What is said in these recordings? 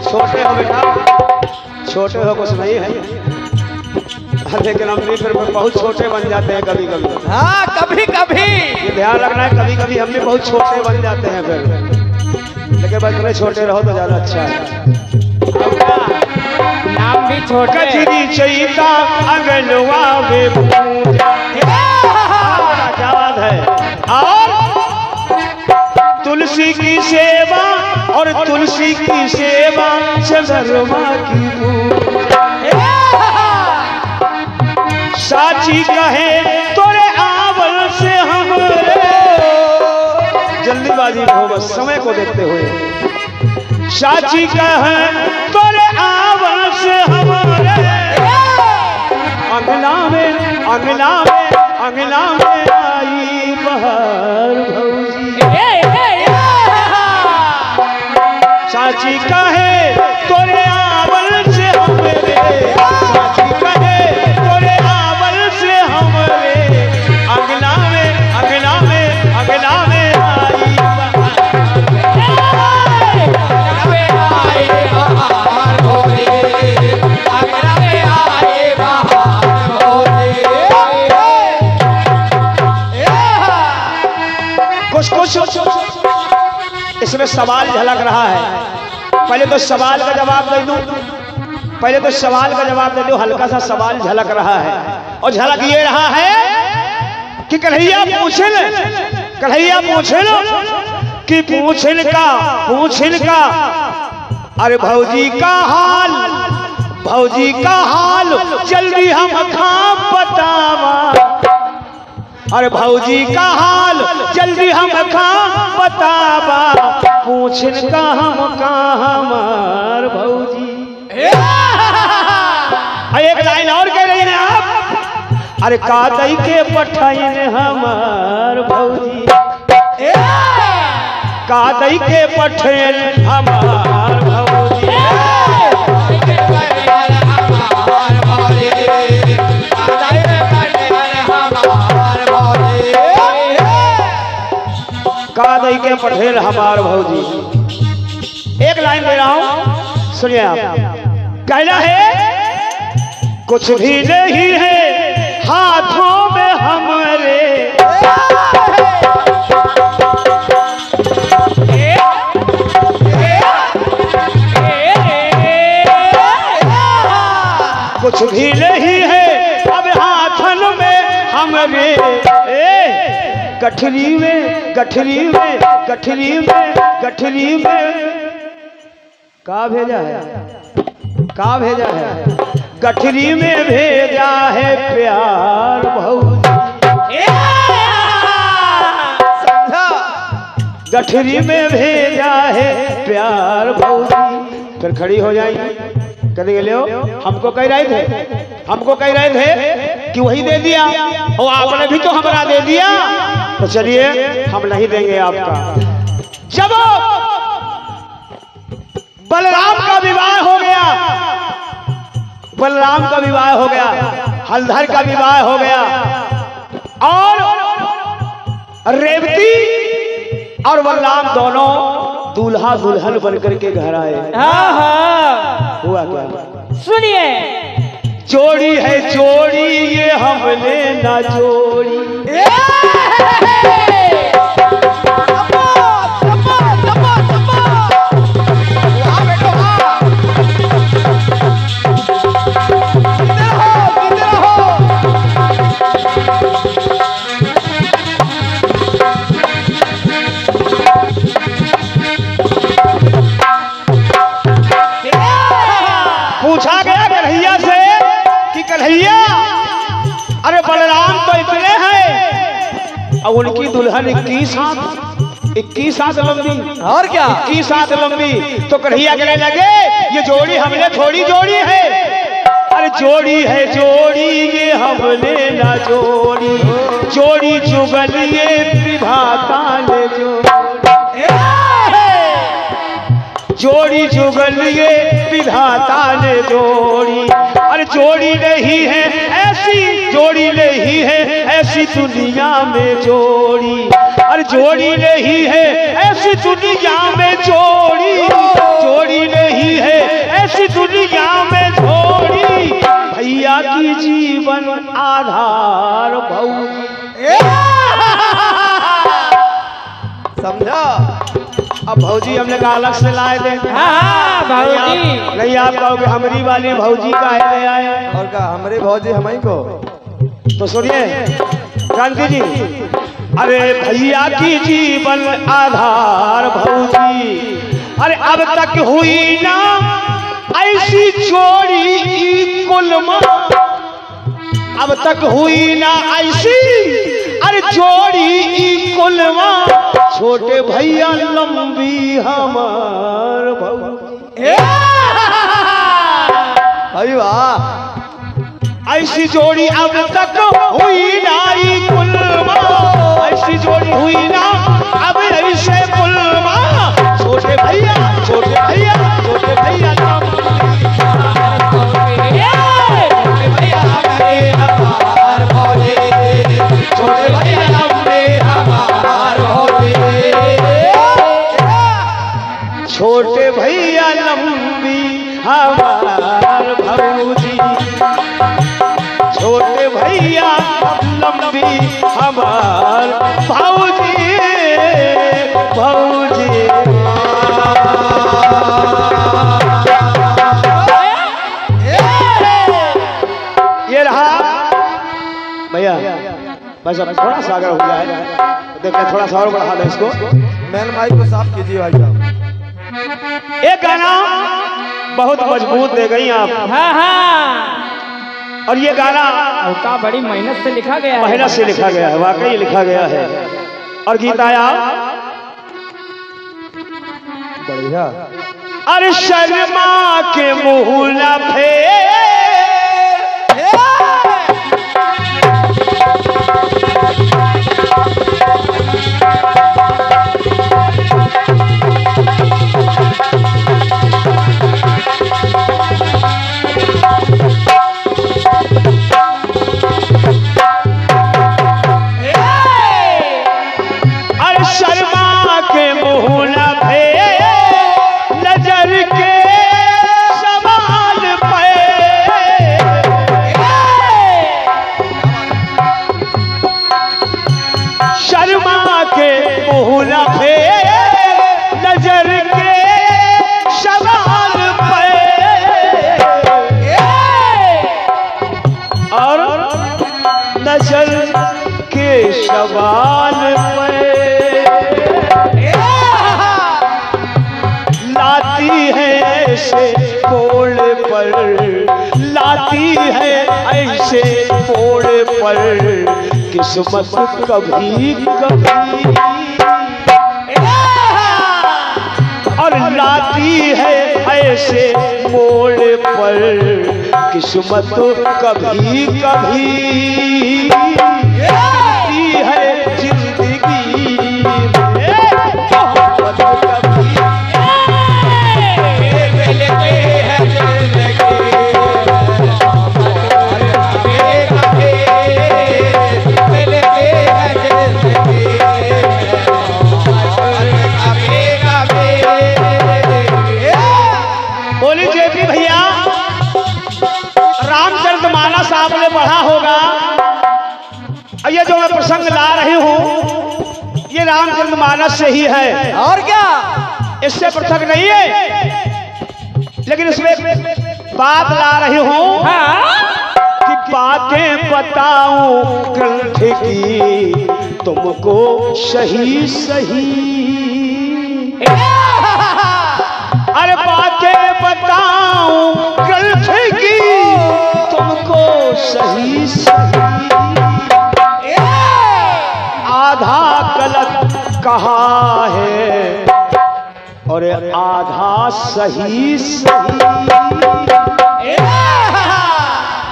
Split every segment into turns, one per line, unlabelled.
छोटे हो बेटा, छोटे हो कुछ नहीं है, लेकिन हम भी फिर बहुत छोटे बन जाते हैं कभी कभी।
हाँ कभी कभी
ये ध्यान रखना है, कभी कभी हम भी बहुत छोटे बन जाते हैं फिर, लेकिन बस थोड़े छोटे रहो तो ज्यादा अच्छा है।
नाम भी छोटे।
कचरी चैता अगलवा में पूजा, क्या बात है। और तुलसी की सेवा और तुलसी की सेवा चंद्रमा की पूजा। साची कहे तोरे आवल से हमरे, जल्दीबाजी हो बस समय को देखते हुए। साची कहे तोरे आवल से हमरे, अंगना में अंगना में अंगना में आई बहार भौजी। साची कहे तोरे आवल से हमरे, साची कहे तोरे आवल से हमरे, अंगना में अंगना में अंगना में आई बहार भौजी। अंगना में आई बहार भौजी। कुछ कुछ इसमें सवाल झलक रहा है। पहले तो सवाल का जवाब दे दूं, पहले तो सवाल का जवाब दे दूं। हल्का सा सवाल झलक रहा है, और झलक ये रहा है कि कन्हैया पूछे कि पूछिन का अरे भौजी का हाल जल्दी हम खाम बतावा। अरे भौजी का हाल जल्दी हम खाम बतावा, पूछिन का हम हमार भौजी। एक लाइन और कह रही हैं आप, अरे कादई के पठाइन हमार भौजी, कादई के पठाइन हमार भौजी। कादई के पठेल हमार भौजी। एक लाइन दे रहा हूं, सुनिए आप। कहना है कुछ भी नहीं है हाथों में हमारे, कुछ भी नहीं है अब हाथन में हमारे। गठरी में का भेजा है गठरी में भेजा है प्यार भौजी। गठरी में भेजा है प्यार भौजी। फिर खड़ी हो जाएंगी, कहेंगे ले हमको कह रहे थे कि वही दे दिया, और आपने भी तो हमारा दे दिया, तो चलिए हम नहीं देंगे आपका। जब बलराम का विवाह हो गया, हलधर का विवाह हो गया, और रेवती और बलराम दोनों दूल्हा दुल्हन बनकर के घर आए। हुआ क्या?
सुनिए।
जोड़ी है जोड़ी ये हमने ना जोड़ी, पूछा गया कन्हैया से कि कन्हैया अरे बलराम तो इतने हैं, और उनकी दुल्हन 21 हाथ लंबी,
और क्या
21 हाथ लंबी। तो कन्हैया कहने लगे ये जोड़ी हमने थोड़ी जोड़ी है, अरे जोड़ी है जोड़ी ये हमने ना जोड़ी, जोड़ी जुगल ये विधाता ने जोड़ी जुगल ये विधाता ने जोड़ी। अरे जोड़ी नहीं है ऐसी, जोड़ी नहीं है ऐसी दुनिया में जोड़ी, अरे जोड़ी नहीं है ऐसी दुनिया में जोड़ी, जोड़ी नहीं गांव में छोड़ी भैया की जीवन आधार भौजी।
समझा?
अब भौजी हमने कहा अलग से लाए थे।
हाँ भाऊजी।
नहीं आप कहोगे हमारी वाली भौजी का है ले आए।
और का हमरे भौजी हम ही को।
तो सुनिए क्रांति जी, अरे भैया की जीवन आधार भौजी, अरे अब तक हुई ना ऐसी जोड़ी कुलमा, अब तक हुई ना ऐसी अरे जोड़ी कुलमा, छोटे भैया लंबी हमार भौजी।
अरे वाह,
ऐसी जोड़ी अब तक हुई ना कुलमा, ऐसी जोड़ी हुई ना अब ऐसे कुलमा, छोटे भैया छोटे भैया छोटे भैया छोटे भैया लंबे हमार भौजी, छोटे भैया लंबी हमार भौजी, छोटे भैया लंबी हमार भौजी भौजी। ये रहा भैया, बस अब थोड़ा सा अगर हो जाए, देखिए थोड़ा सा और बढ़ा दे इसको।
मैन माइक को साफ कीजिए भाई साहब।
एक गाना बहुत मजबूत दे गई आप,
हाँ हाँ।
और ये गाना
और का बड़ी मेहनत से लिखा गया है।
मेहनत से लिखा गया है, वाकई लिखा गया है। और गीत आया
बढ़िया।
अरे शर्मा के मुँह न फेर, नजर के सवाल पे, और नजर के सवाल पे लाती है ऐसे पोड़ पर, लाती है ऐसे पोड़ पर किस्मत कभी कभी, और लाती है ऐसे मोड़ पर किस्मत कभी कभी, लाती है जिंदगी आपने पढ़ा होगा। ये जो मैं प्रसंग ला रही हूँ ये रामचरितमानस से ही है,
और क्या,
इससे पृथक नहीं है। लेकिन इसमें बात ला रही हूँ कि बातें बताऊं ग्रंथ की तुमको सही सही, अरे बातें बताऊं ग्रंथ की तुमको सही सही, आधा गलत कहा है और आधा सही सही।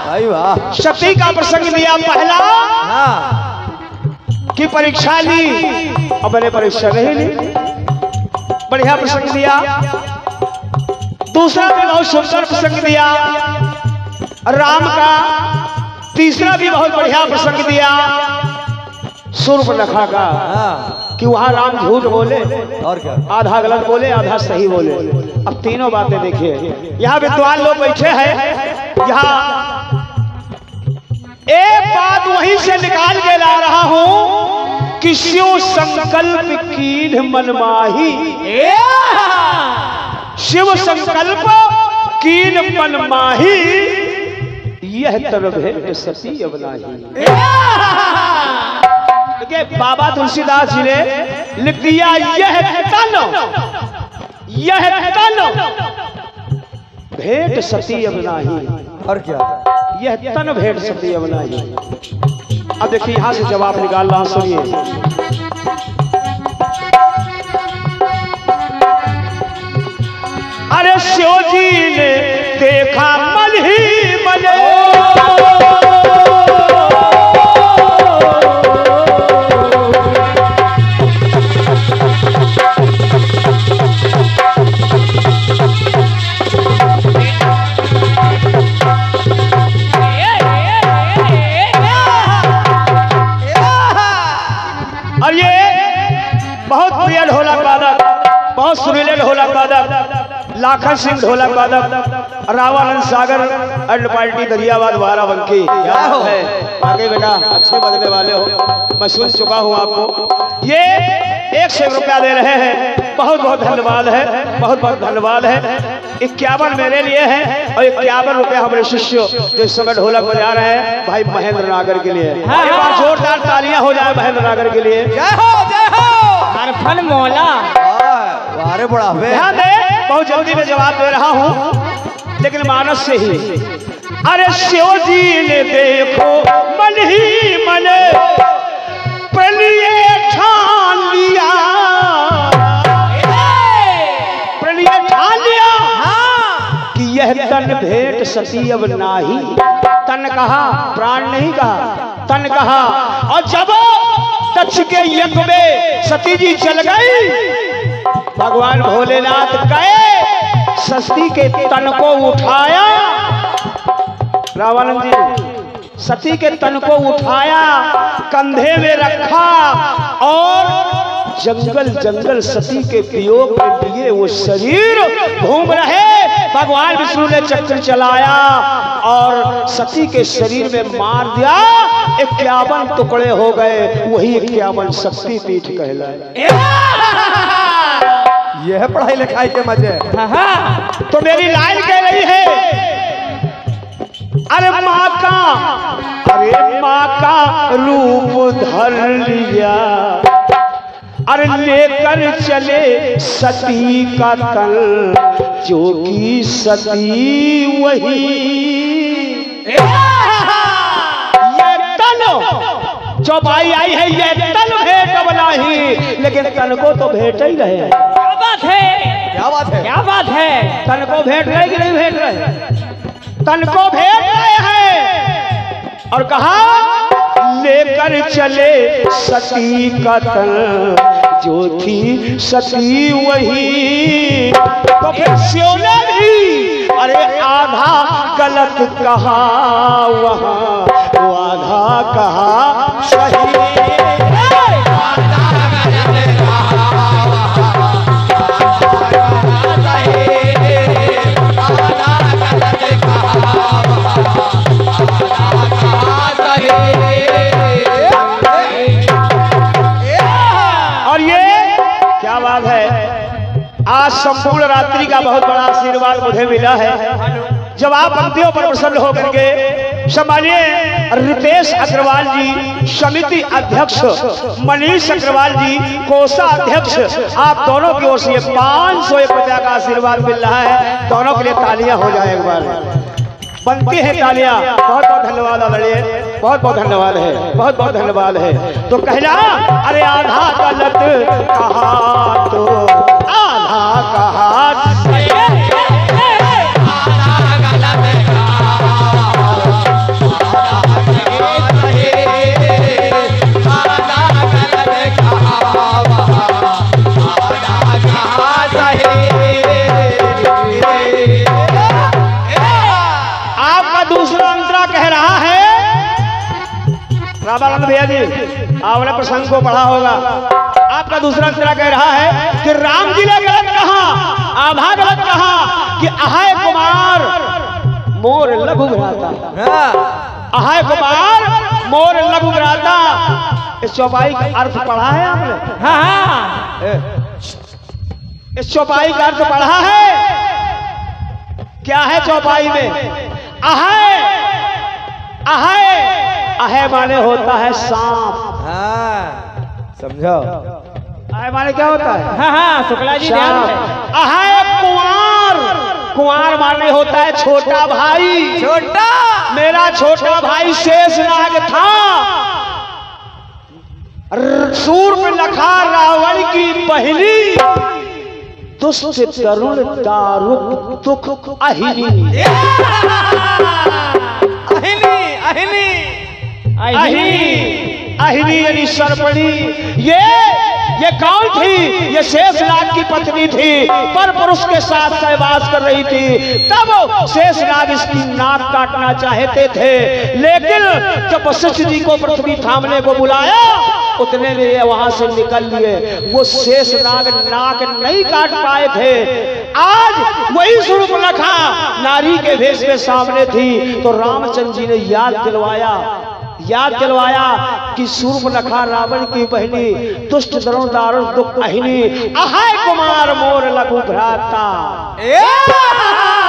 भाई वाह,
शक्ति का प्रसंग लिया पहला
हाँ,
कि परीक्षा ली और मैंने परीक्षा नहीं ली, बढ़िया प्रसंग दिया। दूसरा भी बहुत सुंदर प्रसंग दिया राम का, तीसरा भी बहुत बढ़िया प्रसंग दिया सूर्पनखा का।
हाँ,
कि वहां राम झूठ बोले,
और क्या?
आधा गलत बोले आधा सही बोले। अब तीनों बातें देखिए, यहाँ विद्वान लोग बैठे हैं, यहाँ एक बात वहीं से निकाल के ला रहा हूं कि शिव संकल्प कीन मन माही, शिव संकल्प कीन मन माही, यह तन भेंट सती अब नाही। देखिए बाबा तुलसीदास जी ने लिख दिया, यह तन भेंट सती अब नाही,
और क्या?
यह तन भेंट सती अब नाही। अब देखिए यहां से जवाब निकाल रहा, सुनिए। अरे शिव जी ने देखा मन ही मने, और ये बहुत प्रिय ढोलक वादक, बहुत सुरीले ढोलक वादक लाखन सिंह ढोलक वादक, रावानंद सागर एंड पार्टी दरियाबाद बाराबंकी। क्या है आगे बेटा, अच्छे बजने वाले हो, मैं सुन चुका हूँ आपको। ये 100 रुपया दे रहे हैं, बहुत बहुत धन्यवाद है, बहुत बहुत धन्यवाद है। 51 मेरे लिए है और 51 रुपया हमारे शिष्य जो इस समय ढोलक बजा रहे हैं भाई महेंद्र नागर के लिए। एक बार जोरदार तालियां हो जाए महेंद्र नागर के लिए।
जय हो, जय हो।
हरफन मौला।
अरे बड़ा
ध्यान दे, बहुत जल्दी में जवाब दे रहा हूँ लेकिन मानस से ही। अरे शिव जी ने देखो मन ही मन प्रणय ठान लिया, प्रणय ठान लिया कि यह तन भेंट सती अब नाही। तन कहा, प्राण नहीं कहा, तन कहा। और जब तक्ष के यज्ञ में सती जी चल गई, भगवान भोलेनाथ गए, सती के तन को उठाया, रावानंद जी सती के तन को उठाया, कंधे में रखा और जंगल जंगल सती के वियोग के लिए वो शरीर घूम रहे। भगवान विष्णु ने चक्र चलाया और सती के शरीर में मार दिया, 51 टुकड़े हो गए, वही 51 शक्ति पीठ कहलाए।
यह है पढ़ाई लिखाई के मजे।
तो मेरी लाइन कह रही है, अरे माँ का रूप धर लिया, अरे लेकर चले सती का तन, जो की सती वही। ये तन जो भाई आई है, ये तन भेंट बना ही, लेकिन तन को तो भेंट ही रहे।
क्या बात है,
क्या बात है,
क्या बात है।
तन को भेंट रहे कि नहीं भेंट रहे? तन को भेंट रहे हैं और कहा लेकर चले सती का तन, जो थी सती वही। तो फिर शिव ने भी अरे आधा गलत कहा वहां, वो आधा कहा सही। और ये क्या बात है, आज संपूर्ण रात्रि का बहुत बड़ा आशीर्वाद मुझे मिला है। जब आप पंक्तियों पर प्रसन्न होकर के संभालिए, रितेश अग्रवाल जी समिति अध्यक्ष, मनीष अग्रवाल जी कोषाध्यक्ष, आप दोनों की ओर से 501 रुपया का आशीर्वाद मिल रहा है। दोनों के लिए तालियां हो जाए, एक बार बनती है तालियां। बहुत बहुत धन्यवाद आदरणीय, बहुत बहुत धन्यवाद है, बहुत बहुत धन्यवाद है। तो कहना अरे आधा गलत कहा तो आधा कहा, रामानंद भैया जी आपने प्रसंग को पढ़ा होगा। आपका दूसरा तरह कह रहा है कि राम जी ने गलत कहा, आधा गलत कहा कि अहाय कुमार मोर लघु भ्राता, अहाय कुमार मोर लघु भ्राता। इस चौपाई का अर्थ पढ़ा है आपने?
हाँ हाँ,
इस चौपाई का अर्थ पढ़ा है? क्या है चौपाई में? अहाय, अहाय, अहाय माने होता है सांप।
समझो?
अहाय माने क्या होता है?
हाँ हाँ, शुक्ला जी ध्यान
सांप।
है।
अहाय कुंवार, कुंवार माने होता है छोटा भाई।
छोटा
मेरा छोटा भाई शेषनाग था। सूर्पनखा रावण की पहली दुष्ट तरुण दारुक दुख अहिनी।
अहिनी अहिनी
अहिनी, अहिनी यानी सर्पणी। ये कौन थी? ये शेषनाग की पत्नी थी, पर पुरुष के साथ सहवास कर रही थी। तब शेषनाग इसकी नाक काटना चाहते थे, लेकिन जब वशिष्ठ जी को पृथ्वी थामने को बुलाया, उतने में ये वहां से निकल लिए। वो शेषनाग नाक नहीं काट पाए थे। आज वही सूर्पनखा नारी के भेष में सामने थी, तो रामचंद्र जी ने याद दिलवाया कि सूर्पनखा रावण की बहनी दुष्ट तरुण दारुण दुख अहिनी, अहाय कुमार मोर लघु भ्राता।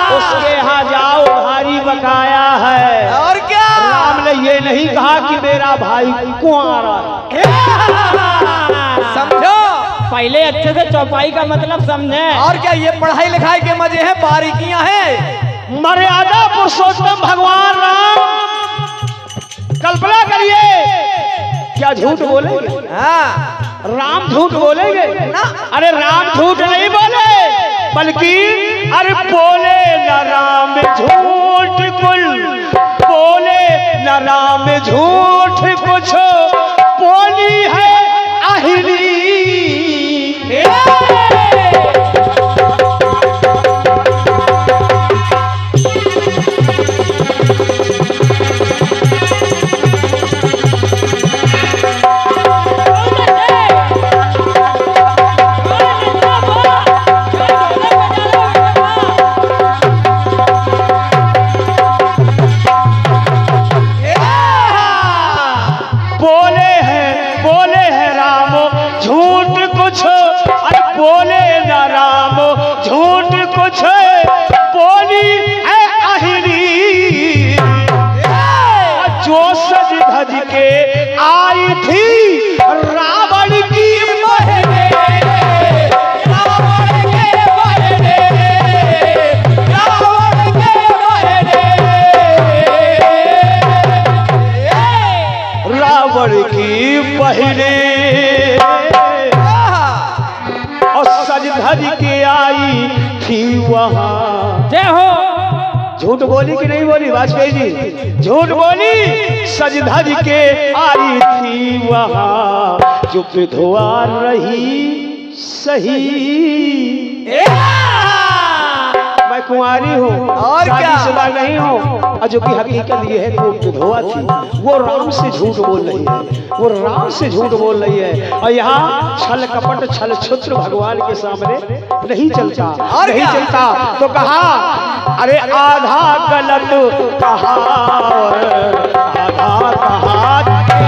उसके यहाँ जाओ, भारी बकाया है।
और क्या?
राम ने ये नहीं कहा कि मेरा भाई कुंवारा है।
समझो?
पहले अच्छे से चौपाई का मतलब समझे।
और क्या, ये पढ़ाई लिखाई के मजे हैं, बारीकियां हैं।
मर्यादा पुरुषोत्तम भगवान राम, कल्पना करिए, क्या झूठ बोलेंगे? राम झूठ बोलेंगे ना? अरे राम झूठ नहीं बोले, बल्कि अरे बोले न राम झूठ कुल, बोले न राम झूठ कुछ, बोली है अहिनी।
जय हो।
झूठ बोली कि नहीं बोली वाजपेयी जी? झूठ बोली, सज धज के आई थी वहां, जो विधवा रही सही। मैं कुंवारी हूँ और शादीशुदा नहीं हूँ, और जो कि हकीकत ये है कि वो विधवा थी। वो राम से झूठ बोल रही है, वो राम से झूठ बोल रही है। और यहाँ छल कपट छल छुत्र भगवान के सामने नहीं चलता, नहीं चलता। तो कहा अरे आधा गलत कहा, आधा कहा,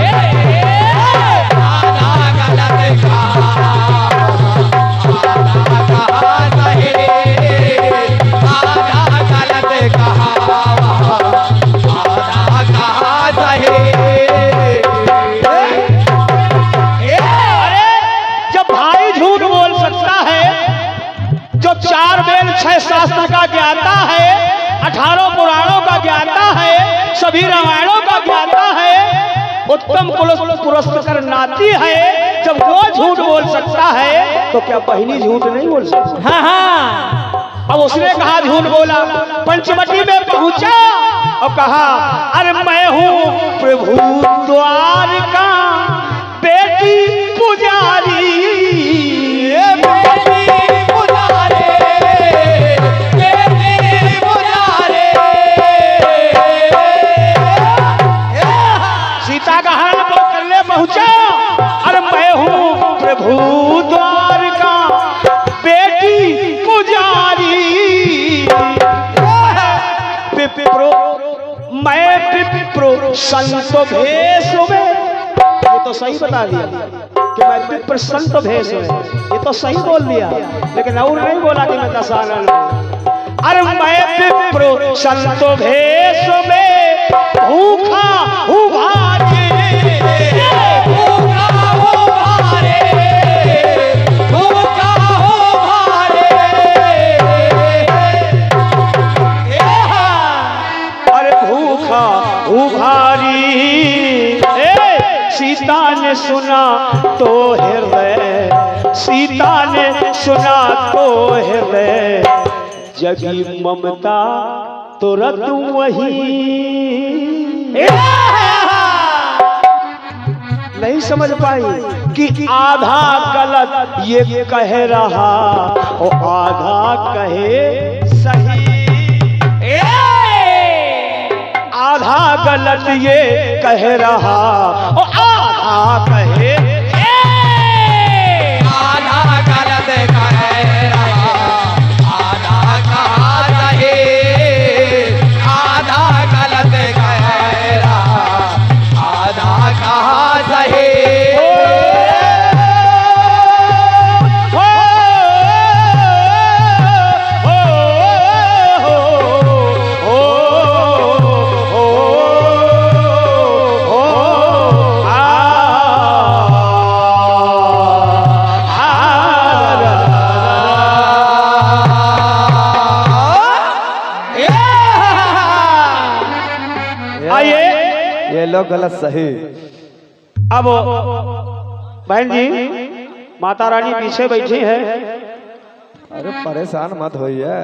शास्त्र का ज्ञाता है, 18 पुराणों का ज्ञाता है, सभी रामायणों का ज्ञाता है, उत्तम पुरस्कार नाती है। जब वो झूठ बोल सकता है तो क्या बहिनी झूठ नहीं बोल सकती?
हाँ हाँ।
अब उसने कहा झूठ बोला, पंचवटी में पहुंचा और कहा अरे मैं हूँ प्रभु द्वार का बेटी पुजारी। सीता का हरण करने पहुंचा, अरे मैं हूँ प्रभु मैं विप्र संत भेष में, ये तो सही बता दिया कि मैं विप्र संत भेष में, ये तो सही बोल दिया, लेकिन और नहीं बोला कि मैं दशानन में। अरे मैं विप्र संत भेष में भूखा हूँ भारी, सीता ने सुना तो हृदय, सीता ने सुना तो हृदय, जगी ममता तुरंत वही। नहीं समझ पाई कि आधा गलत ये कह रहा और आधा कहे सही, आधा गलत ये कह रहा और आधा कहे,
आधा गलत कह रहा, आधा कहा सही, आधा गलत कह रहा, आधा कहा सही। गलत सही।
अब बहन जी माता रानी पीछे बैठी है,
अरे परेशान मत होइए,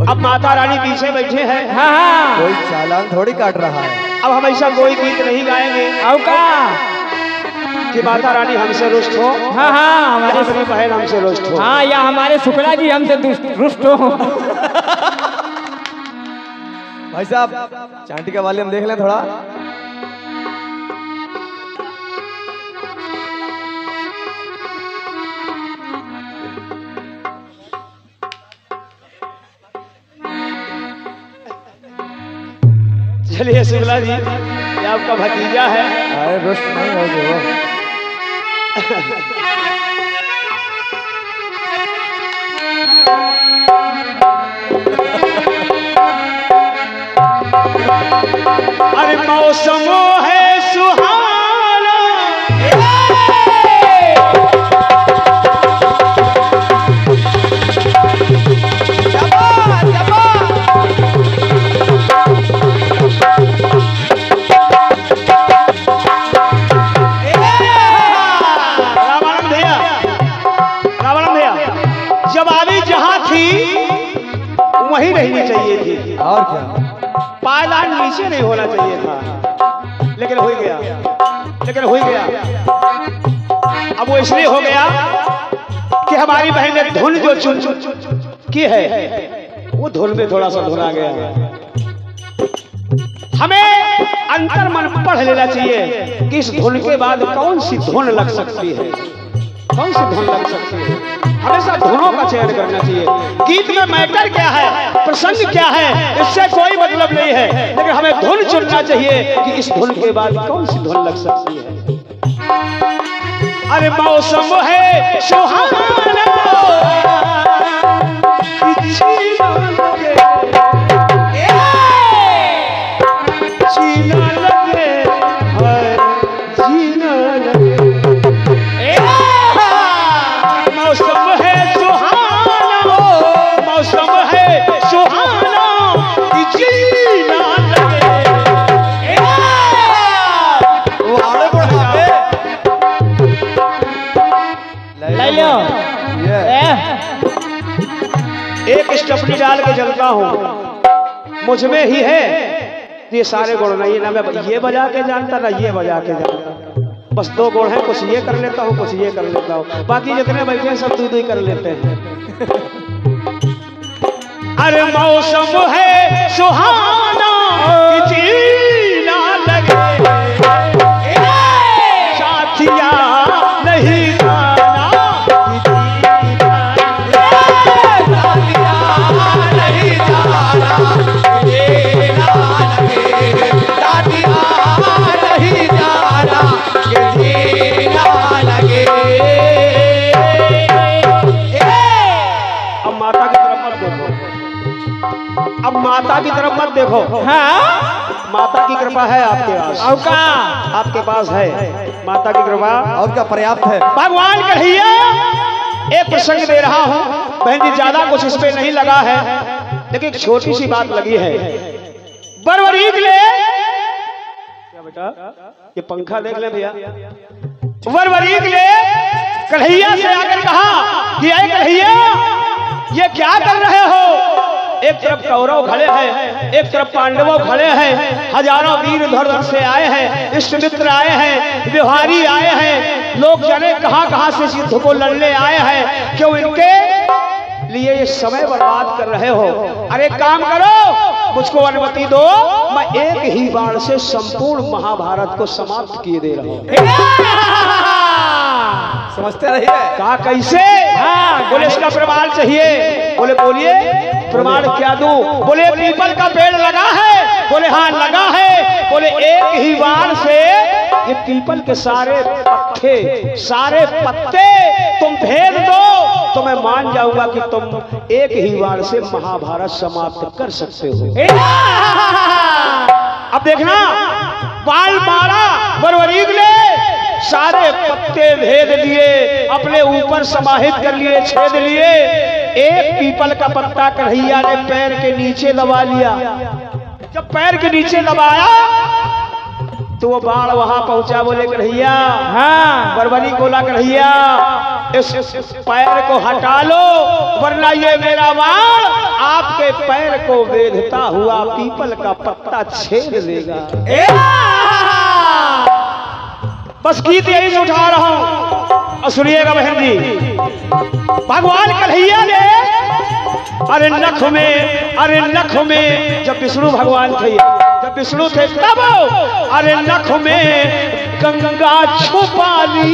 अब माता रानी पीछे बैठे हैं।
हाँ
कोई चालान थोड़ी काट रहा है।
अब हम ऐसा कोई गीत नहीं गाएंगे
अब का
कि माता रानी हमसे रुष्ट हो।
हाँ हाँ हमारे
अपनी बहन हमसे रुष्ट हो।
हाँ या हमारे शुक्ला जी हमसे रुष्ट हो।
भाई साहब चांटी का वॉल्यूम देख लें थोड़ा।
चलिए शुक्ला जी, ये आपका भतीजा है।
अरे रुष्ट नहीं होगी वो।
अरे मौसम है सुहाना, रावण भैया, रावण भैया, जब आवी जहां थी वहीं रहनी चाहिए थी।
और क्या,
पायदान नीचे नहीं होना चाहिए था, लेकिन हो गया, लेकिन हो गया। अब वो इसलिए हो गया कि हमारी बहन ने धुन जो चुन की है वो धुन में थोड़ा सा धुना गया। हमें अंतर मन पढ़ लेना चाहिए कि इस धुन के बाद कौन सी धुन लग सकती है, कौन सी धुन लग सकती है। हमेशा धुनों का चयन करना चाहिए। गीत में मैटर क्या है, प्रसंग क्या है, इससे कोई मतलब नहीं है, लेकिन हमें धुन चुनना चाहिए कि इस धुन के बाद कौन सी धुन लग सकती है। अरे मौसम है सुहाना, जीना लगे, जीना लगे, मौसम है सुहाना, मौसम है सुहाना, जीना लगे।
ले लो
एक स्टपनी डाल के चलता हूँ, मुझ में ही है ये सारे गुण नहीं, ना मैं ये बजा के जानता ना ये बजा के जानता। बस दो गुण है, कुछ ये कर लेता हूँ कुछ ये कर लेता हूँ, बाकी जितने बैठे हैं सब दो कर लेते हैं। अरे मौसम है सुहाना, जीना लगे, साथिया नहीं जाना,
नहीं जाना,
देखो, अब माता की तरफ मत देखो।
हाँ
माता की कृपा है आपके पास,
और का
आपके पास है माता की कृपा।
और क्या पर्याप्त है।
भगवान कन्हैया एक प्रसंग दे रहा हूं बहन जी, ज्यादा कुछ इस पे नहीं लगा है, लेकिन एक छोटी सी बात लगी है। बरवरीक ले क्या बेटा, ये पंखा देख ले भैया। बरवरीक ले कन्हैया से आकर कहा कि अरे कन्हैया ये क्या कर रहे हो? एक तरफ कौरव खड़े हैं, एक तरफ पांडवों खड़े हैं, हजारों वीर धड़ से आए हैं, इष्ट मित्र आए हैं, व्यवहारी आए हैं, लोग जाने कहां कहां से युद्ध को लड़ने आए हैं। क्यों इनके लिए ये समय बर्बाद कर रहे हो? अरे काम करो, मुझको अनुमति दो, मैं एक ही बार से संपूर्ण महाभारत को समाप्त किए दे रहा हूं।
समझते रहिए।
कहा कैसे?
हाँ,
बोले इसका प्रमाण चाहिए। बोले बोलिए प्रमाण क्या दूं? बोले पीपल का पेड़ लगा है। बोले हाँ लगा है। बोले एक ही बार से ये पीपल के सारे पत्ते सारे पत्ते तुम भेद दो तो मैं मान जाऊंगा कि तुम एक ही बार से महाभारत समाप्त कर सकते हो। अब देखना, बाल मारा बरवरीक ले, सारे पत्ते भेद लिए, अपने ऊपर समाहित कर लिए, छेद लिए। एक पीपल का पत्ता कन्हैया ने पैर के नीचे दबा लिया। जब पैर के नीचे दबाया तो वो बाण वहां पहुंचा। बोले कन्हैया,
हाँ
बरवरीक बोला कन्हैया इस पैर को हटा लो, वरना ये मेरा बाण आपके पैर को वेधता हुआ पीपल का पत्ता छेद देगा। बस गीत यही से उठा रहा हूं और सुनिएगा बहन जी। भगवान कन्हैया ने अरे नख में जब विष्णु भगवान थे, जब विष्णु थे तब अरे नख में गंगा छुपा ली।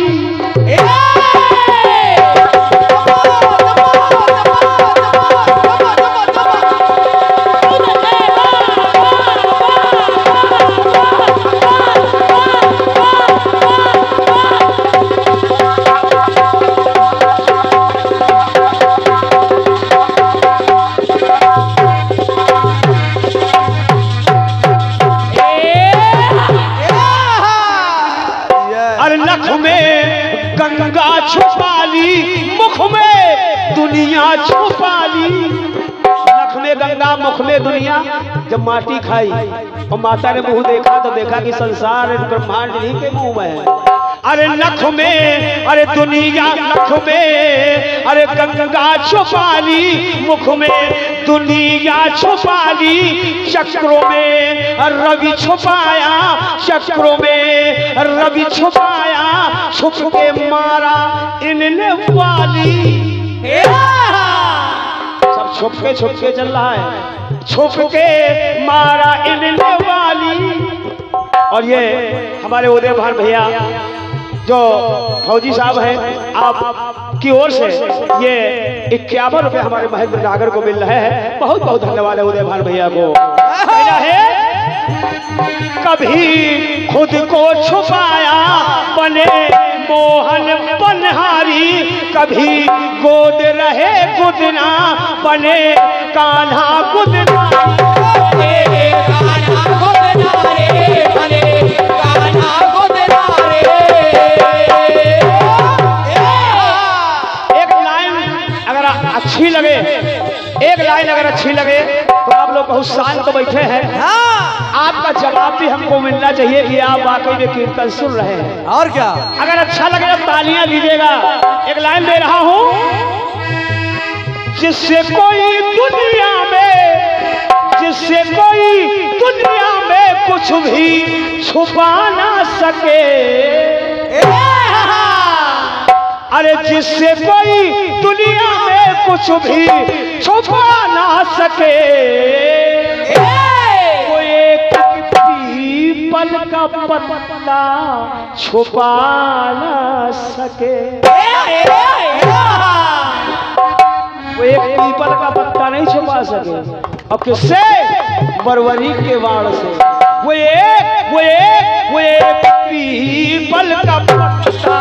छुपा ली, मुख में दुनिया छुपा ली। नख में गंगा, मुख में दुनिया। जब माटी खाई और माता ने मुंह देखा तो देखा कि संसार ब्रह्मांड ही के मुंह में है। अरे नख में अरे दुनिया, नख में अरे गंगा छुपा ली, मुख में दुनिया छुपा ली। चक्रों में रवि छुपाया, चक्रों में रवि छुपाया, छुप के मारा इनने वाली। सब छुप के चल रहा है, छुप के मारा इनने वाली। और ये हमारे उदय भान भैया जो फौजी साहब हैं, आप की ओर से ये 51 रुपए हमारे महेंद्र नागर को मिल रहे हैं। बहुत बहुत धन्यवाद है उदय भान भैया को। कहना है कभी खुद को छुपाया बने मोहन बनहारी, कभी गोद रहे गुदना बने कान्हा गुदना। अच्छी लगे, एक लाइन अगर अच्छी लगे तो आप लोग बहुत शांत तो बैठे हैं। आपका जवाब भी हमको मिलना चाहिए कि आप वाकई में कीर्तन सुन रहे हैं।
और क्या,
अगर अच्छा लगे तो तालियां दीजिएगा। एक लाइन दे रहा हूं, जिससे कोई दुनिया में कुछ भी छुपा ना सके। अरे जिससे कोई दुनिया में कुछ भी छुपा ना सके, वो एक पीपल का पत्ता छुपा ना सके। वो एक पीपल का पत्ता नहीं छुपा सके। अब किससे? बरवरीक के बाण से। वो एक पीपल का पत्ता छुपा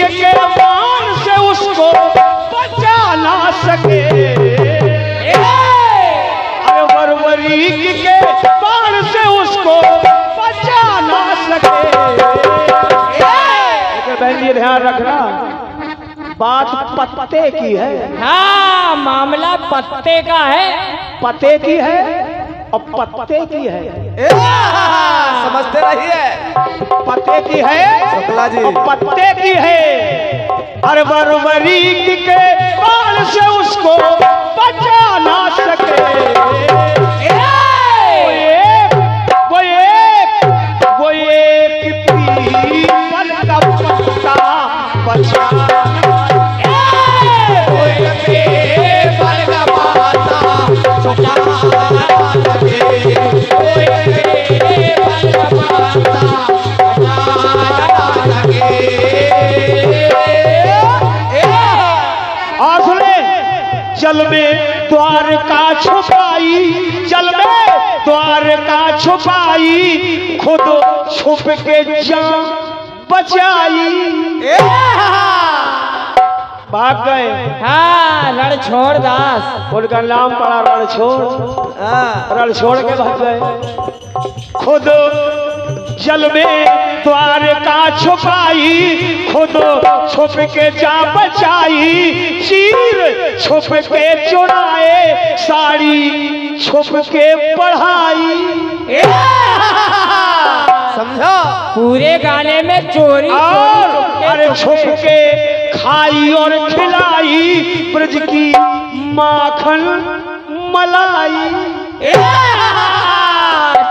के बाण से उसको बचा ना सके। अरे वरवरीक के बाण से उसको बचा ना सके। बहन ये ध्यान रखना, बात पत्ते की है।
हाँ, मामला पत्ते का है।
पते की है और पत्ते की है।
समझते रहिए,
पते की है
शुक्ला जी,
और पत्ते की है। अरे वरवरीक के बाण से उसको बचा ना सके। वो एक पीपल का पत्ता बचा जल में द्वारका छुपाई, जल में द्वारका छुपाई, खुद छुप के जान बचाई। भाग गए।
हाँ, रणछोड़ दास,
उनका नाम पड़ा रणछोड़। रणछोड़ के भाग गए। खुद जल में द्वारका छुपाई, खुद छुप के जा बचाई। चीर छुप के चुराए, साड़ी छुप के पढ़ाई।
समझा?
पूरे गाने में चोरी
और अरे छुप के खाई और खिलाई, ब्रज की माखन मलाई।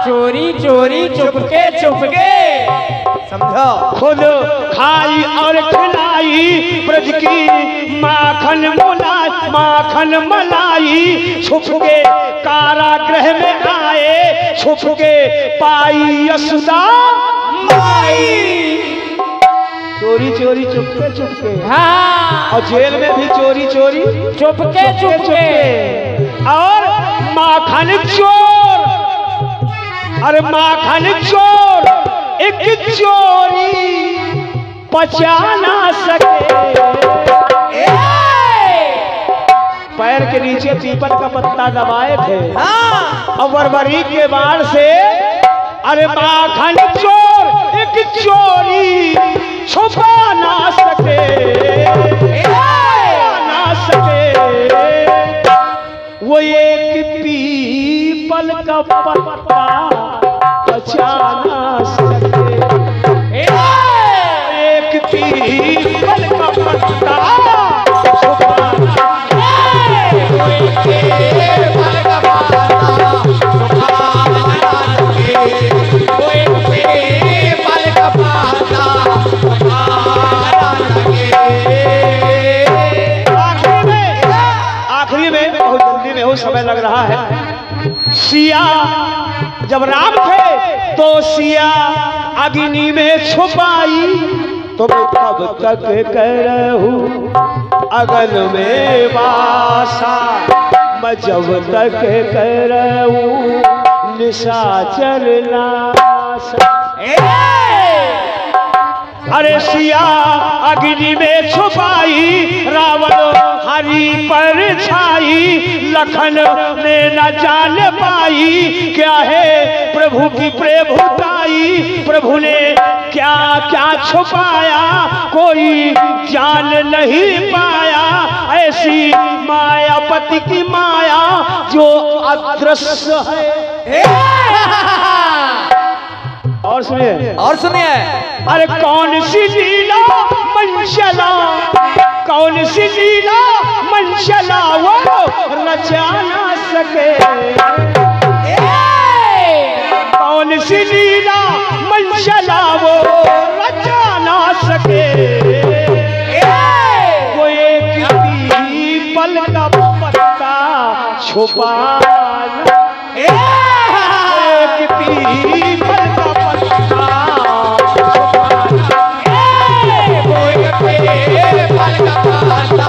चोरी चोरी चुपके चुपके,
समझा?
खुद खाई और खिलाई, ब्रज की माखन मलाई, माखन मलाई। छुप के कारागृह में आए, छुप के पाई यशोदा माई। चोरी चोरी चुपके चुपके।
हाँ,
और जेल में भी चोरी चोरी
चुपके चुपके।
और माखन चोर, अरे माखन चोर एक चोरी पचा ना सके। पैर के नीचे पीपल का पत्ता दबाए थे। और वरवरी के बाण से अरे माखन चोर एक चोरी छुपा ना सके, ना सके। वो एक पीपल का पत्ता बचा ना सके। एक पीपल का पत्ता छुपा समय लग रहा है। सिया जब राम थे तो सिया अग्नि में छुपाई, तो मैं कब तक करहूं अगन में वासा, मैं जब तक करहूं निशाचर नासा। अरे सिया अग्नि में छुपाई, रावण हरि पर छाई, लखन ने न जान पाई क्या है प्रभु की प्रभुताई। प्रभु ने क्या क्या छुपाया कोई जान नहीं पाया, ऐसी मायापति की माया जो अदृश्य है। और सुनिए,
और सुनिए,
अरे कौन सी लीला मंचला, कौन सी लीला मंचला वो रचा ना सके। कौन सी लीला मंचला वो रचा ना सके। वो एक पीपल का पत्ता छुपा, एक पीपल का पत्ता वो एक पीपल का पत्ता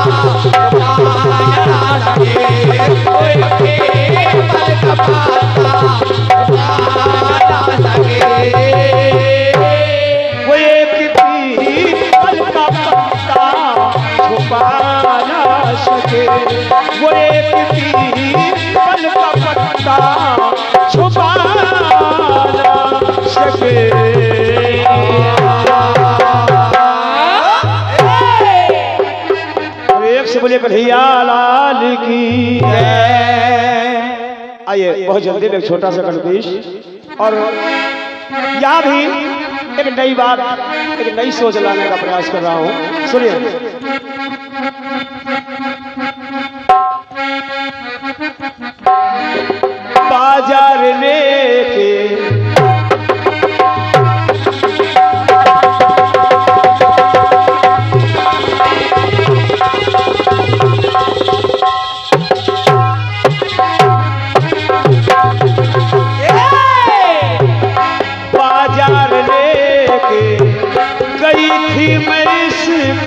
सके वो एक पीपल का पत्ता छुपा ना सके। एक से बोलिए कन्हैया लाल की। आइए बहुत जल्दी में एक छोटा सा कन्फेश, और यहाँ भी एक नई बात, एक नई सोच लाने का प्रयास कर रहा हूँ। सुनिए। बाजार लेके गई थी मैं इसको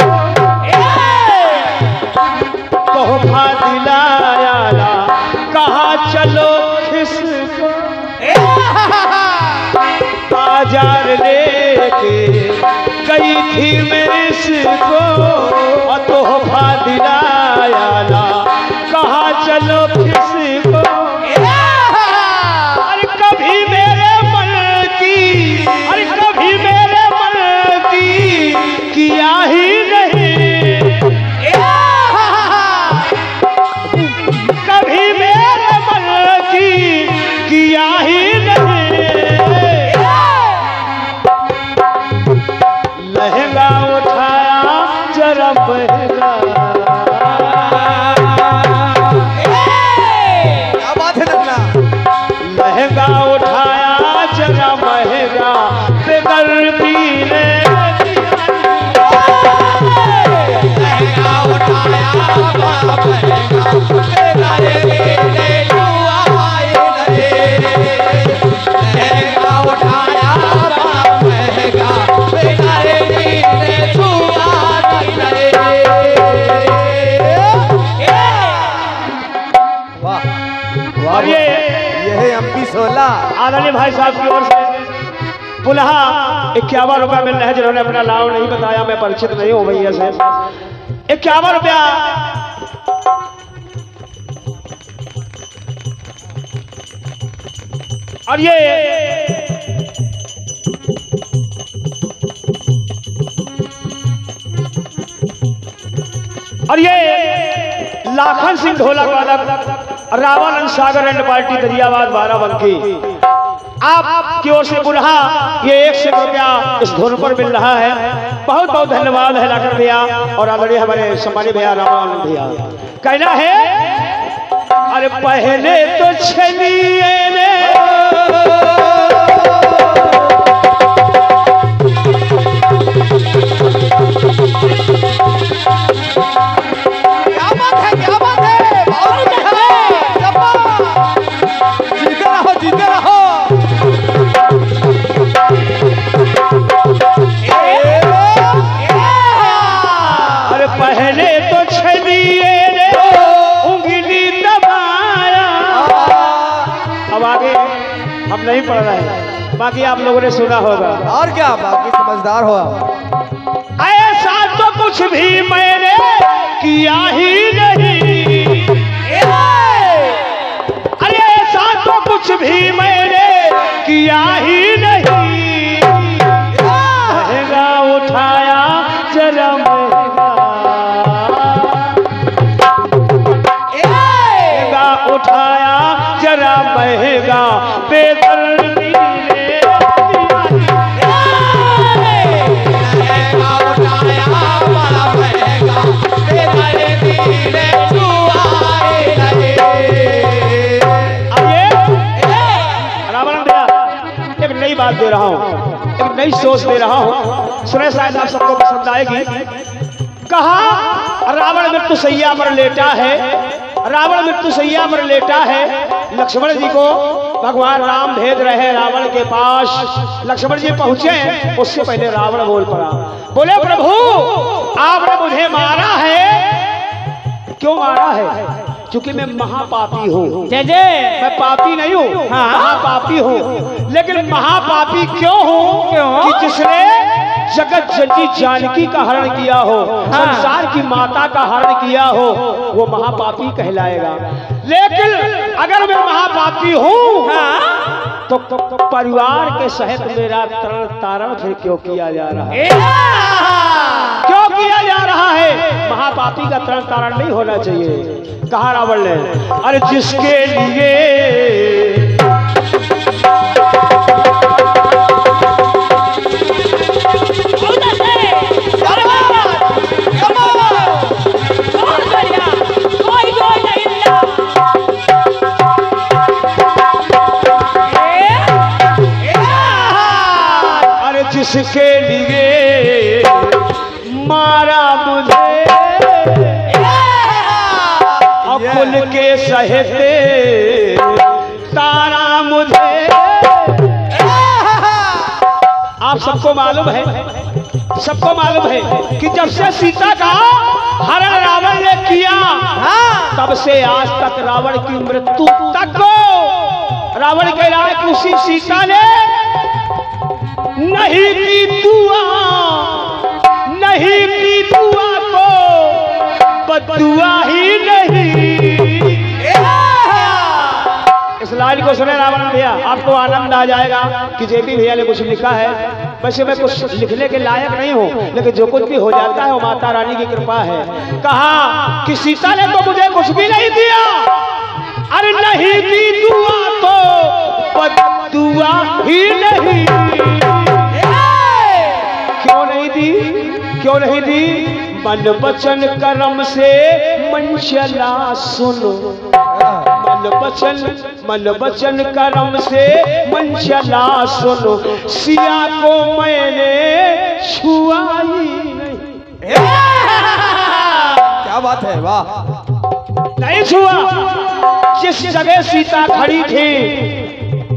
तोहफा दिलाया ना, कहा चलो किसको बाजार लेके गई थी मैं इसको तोहफा दिलाया ना, कहा चलो किसको। अरे कभी मेरे मन की, अरे कभी मेरे मन की किया ही नहीं, कभी मेरे मन की किया ही नहीं। लहंगा उठाया जरा महंगा,
क्या बात है नगला।
लहंगा उठाया जरा महंगा बेदर्दी ने,
लहंगा उठाया बड़ा महंगा बेदर्दी ने जुआए रे, लहंगा उठाया बड़ा महंगा बेदर्दी ने जुआए रे। वाह
और ये
है MP 16
आदरणीय भाई साहब की ओर से पुनः 51 रुपया मिल रहे हैं, जिन्होंने अपना नाम नहीं बताया, मैं परिचित नहीं हूँ भैया से। 51 रुपया और ये लाखन सिंह ढोलक वादक रावण सागर एंड पार्टी दरियाबाद बाराबंकी, आपकी ओर से पुनः ये 100 रुपया इस धुन पर मिल रहा है। बहुत बहुत धन्यवाद है लाखन भैया और आदरणीय हमारे सम्मानित भैया रावण भैया। कहना है अरे पहले तो छलिए ने हम नहीं पढ़ रहे हैं, बाकी आप लोगों ने सुना होगा।
और क्या बाकी समझदार हो।
ऐसा तो कुछ भी मैंने किया ही नहीं, अरे ऐसा तो कुछ भी मैंने किया ही नहीं। महंगा उठाया जरा महंगा, महंगा उठाया जरा महंगा बेदर्दी ने, लहंगा उठाया बड़ा महंगा बेदर्दी ने जुआए रहे। अब ये रावण भैया एक नई बात दे रहा हूँ, एक नई सोच दे रहा हूँ, सुने शायद आप सबको पसंद आएगी। कहा रावण मृत्यु सैया पर लेटा है, रावण मृत्यु सैया पर लेटा है। लक्ष्मण जी को भगवान राम भेज रहे रावण के पास। लक्ष्मण जी पहुंचे, उससे पहले रावण बोल पड़ा, बोले प्रभु आपने मुझे मारा है, क्यों मारा है? क्योंकि मैं महापापी हूँ।
जय जय।
मैं पापी नहीं हूँ, महापापी हूँ। लेकिन महापापी क्यों हूँ?
क्यों?
कि जिसने जगत जननी जानकी का हरण किया हो, संसार की की माता का हरण किया हो वो महापापी कहलाएगा। लेकिन अगर मैं महापापी हूँ तो परिवार के सहित मेरा तरण तारण फिर क्यों किया जा रहा है? क्यों किया जा रहा है? महापापी का तरण तारण नहीं होना चाहिए। कहा रावण ने, अरे जिसके लिए जिसके लिए मारा मुझे अकुल के सहेते तारा मुझे। आप सबको मालूम है, सबको मालूम है कि जब से सीता का हरण रावण ने किया तब से आज तक रावण की मृत्यु तक रावण कह रहा है कि उसी सीता ने नहीं की दुआ, नहीं की दुआ को बदुआ ही नहीं। इस लाइन को सुने रावण भैया, आपको आनंद आ जाएगा कि जेपी भैया ने कुछ लिखा है। वैसे मैं कुछ लिखने के लायक नहीं हूँ, लेकिन जो कुछ भी हो जाता है वो माता रानी की कृपा है। कहा कि सीता ने तो मुझे कुछ भी नहीं दिया, अरे नहीं दी दुआ तो बदुआ ही नहीं। क्यों नहीं दी? क्यों नहीं दी? मन वचन कर्म से मंशला सुनो, मन वचन कर्म से मंशला सुनो, सिया को मैंने छुआ ही नहीं।
क्या बात है, वाह।
नहीं छुआ। जिस जगह सीता खड़ी थी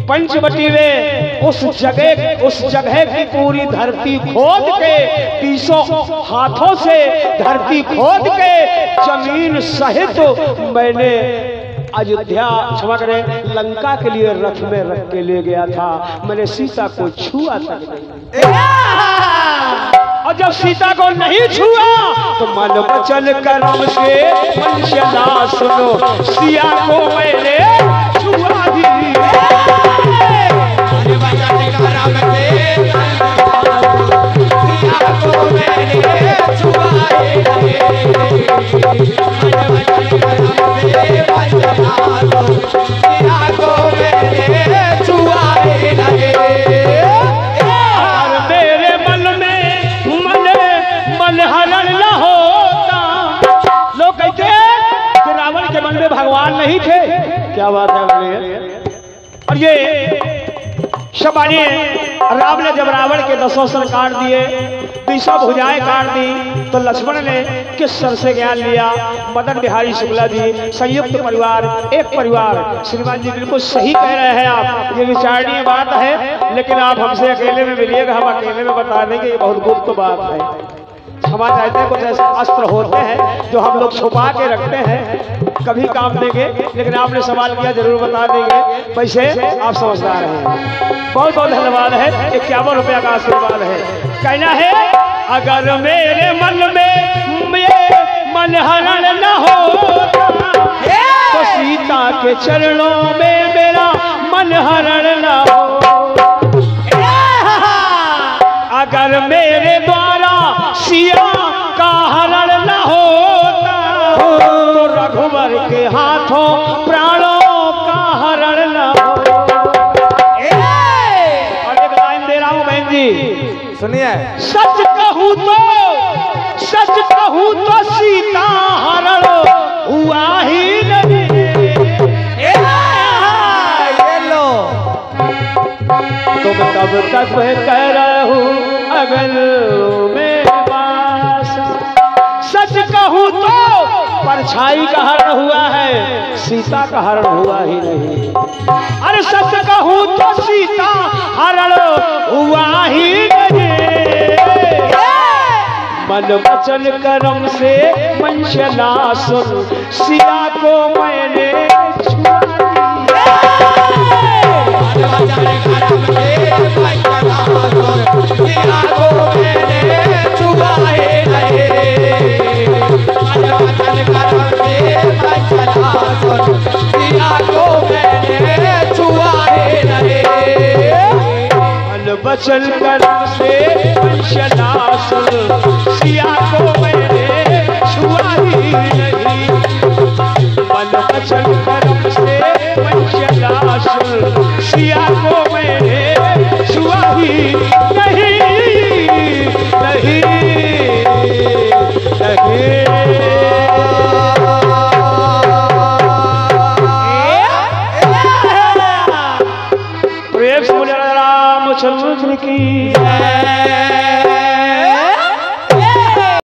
पंचवटी में, उस जगह की पूरी धरती खोद के, 20 हाथों से धरती खोद के जमीन सहित मैंने अयोध्या, क्षमा करें, लंका के लिए रथ में रख के ले गया था। मैंने सीता को छुआ तक नहीं। और जब सीता को नहीं छुआ तो मन वचन कर्म से मंशला सुनो, सिया को मैंने छुआ ही। मेरे मन में मन हरण न होता। लोग कहते कि रावण के मन में भगवान नहीं थे। क्या बात है? और ये शबानी राम ने जब रावण के 10 सर काट दिए, 20 भुजाएं काट दी, तो लक्ष्मण ने किस सर से ज्ञान लिया? मदन बिहारी शुक्ला जी, संयुक्त परिवार एक परिवार। श्रीमान जी बिल्कुल सही कह रहे हैं आप, ये विचारणीय बात है, लेकिन आप हमसे अकेले में मिलिएगा, हम अकेले में बता देंगे, ये बहुत गुप्त बात है। क्षमा चाहते हैं, कुछ ऐसे अस्त्र होते हैं जो हम लोग छुपा के रखते हैं, कभी काम देंगे, लेकिन आपने सवाल किया जरूर बता देंगे। पैसे आप समझदार हैं। बहुत बहुत धन्यवाद है। 51 रुपया का आशीर्वाद है। कहना है, अगर मेरे मन में मन हरण न होता तो सीता के चरणों में मेरा मन हरण न हो। अगर मेरे द्वारा सिया का हरण न होता तो रघुवर के हाथों प्राणों का हरण न हो। और एक लाइन दे रहा हूं बहन जी,
सुनिए।
सच कहूं तो सीता हरण हुआ ही नहीं।
ये लो।
तुम तब तक कह रहे हो अगल में बासा। सच कहूं तो परछाई का हरण हुआ है, सीता का हरण हुआ ही नहीं। अरे सच कहूं तो सीता हरण हुआ ही नहीं। मन वचन कर्म से मंशला सुन, सिया को मैंने छुआ। बचल करम से वंशनाश सिया को मैंने छुआ ही नहीं। बल बचल करम से वंशनाश सिया को मैंने छुआ ही नहीं, नहीं, नहीं। प्रेम से बोले रामचंद्र की जय।